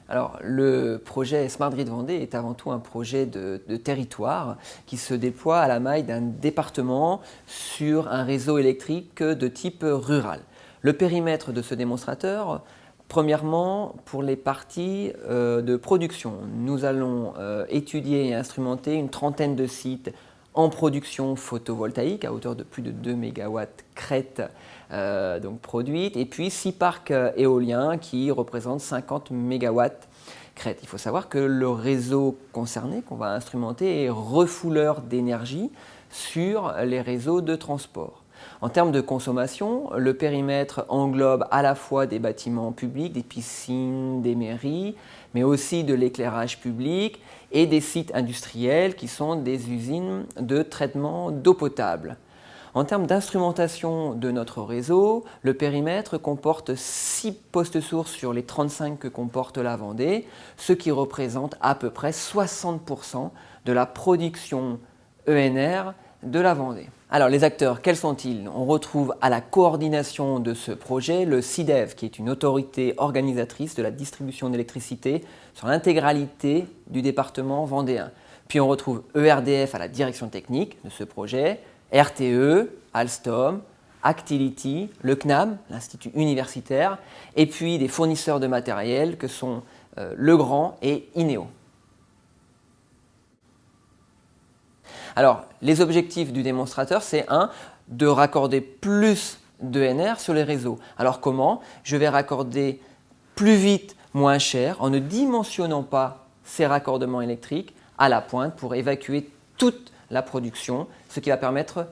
Alors, le projet Smart Grid Vendée est avant tout un projet de territoire qui se déploie à la maille d'un département sur un réseau électrique de type rural. Le périmètre de ce démonstrateur, premièrement, pour les parties de production, nous allons étudier et instrumenter une trentaine de sites en production photovoltaïque à hauteur de plus de 2 MW crête donc produite, et puis 6 parcs éoliens qui représentent 50 MW crête. Il faut savoir que le réseau concerné qu'on va instrumenter est refouleur d'énergie sur les réseaux de transport. En termes de consommation, le périmètre englobe à la fois des bâtiments publics, des piscines, des mairies, mais aussi de l'éclairage public et des sites industriels qui sont des usines de traitement d'eau potable. En termes d'instrumentation de notre réseau, le périmètre comporte 6 postes sources sur les 35 que comporte la Vendée, ce qui représente à peu près 60% de la production ENR de la Vendée. Alors les acteurs, quels sont-ils? On retrouve à la coordination de ce projet le CIDEV, qui est une autorité organisatrice de la distribution d'électricité sur l'intégralité du département vendéen. Puis on retrouve ERDF à la direction technique de ce projet, RTE, Alstom, Actility, le CNAM, l'Institut universitaire, et puis des fournisseurs de matériel que sont Legrand et INEO. Alors, les objectifs du démonstrateur, c'est de raccorder plus d'ENR sur les réseaux. Alors comment? Je vais raccorder plus vite, moins cher, en ne dimensionnant pas ces raccordements électriques à la pointe pour évacuer toute la production, ce qui va permettre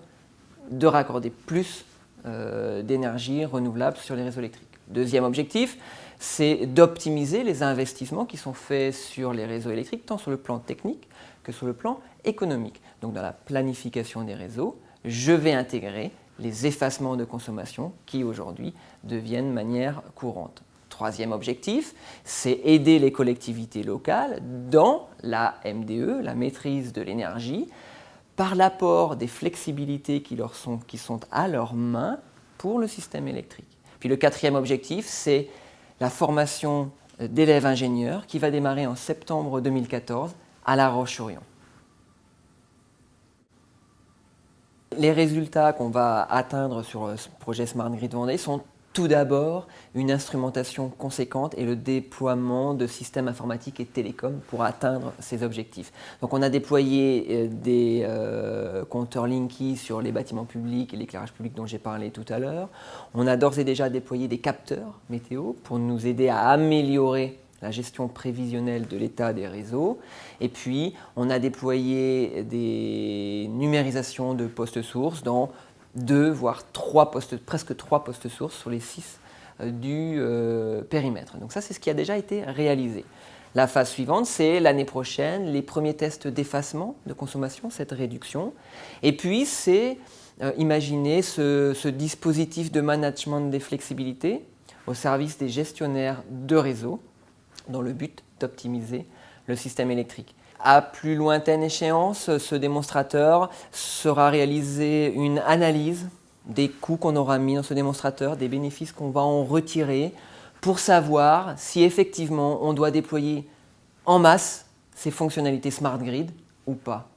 de raccorder plus d'énergie renouvelable sur les réseaux électriques. Deuxième objectif, c'est d'optimiser les investissements qui sont faits sur les réseaux électriques, tant sur le plan technique que sur le plan économique. Donc dans la planification des réseaux, je vais intégrer les effacements de consommation qui aujourd'hui deviennent manière courante. Troisième objectif, c'est aider les collectivités locales dans la MDE, la maîtrise de l'énergie, par l'apport des flexibilités qui sont à leurs mains pour le système électrique. Puis le quatrième objectif, c'est la formation d'élèves ingénieurs qui va démarrer en septembre 2014 à La Roche-sur-Yon. Les résultats qu'on va atteindre sur ce projet Smart Grid Vendée sont tout d'abord une instrumentation conséquente et le déploiement de systèmes informatiques et télécoms pour atteindre ces objectifs. Donc on a déployé des compteurs Linky sur les bâtiments publics et l'éclairage public dont j'ai parlé tout à l'heure. On a d'ores et déjà déployé des capteurs météo pour nous aider à améliorer la gestion prévisionnelle de l'état des réseaux. Et puis, on a déployé des numérisations de postes sources dans 2, voire presque 3 postes sources sur les 6 du périmètre. Donc ça, c'est ce qui a déjà été réalisé. La phase suivante, c'est l'année prochaine, les premiers tests d'effacement de consommation, cette réduction. Et puis, c'est imaginer ce dispositif de management des flexibilités au service des gestionnaires de réseau, dans le but d'optimiser le système électrique. À plus lointaine échéance, ce démonstrateur sera réalisé une analyse des coûts qu'on aura mis dans ce démonstrateur, des bénéfices qu'on va en retirer, pour savoir si effectivement on doit déployer en masse ces fonctionnalités Smart Grid ou pas.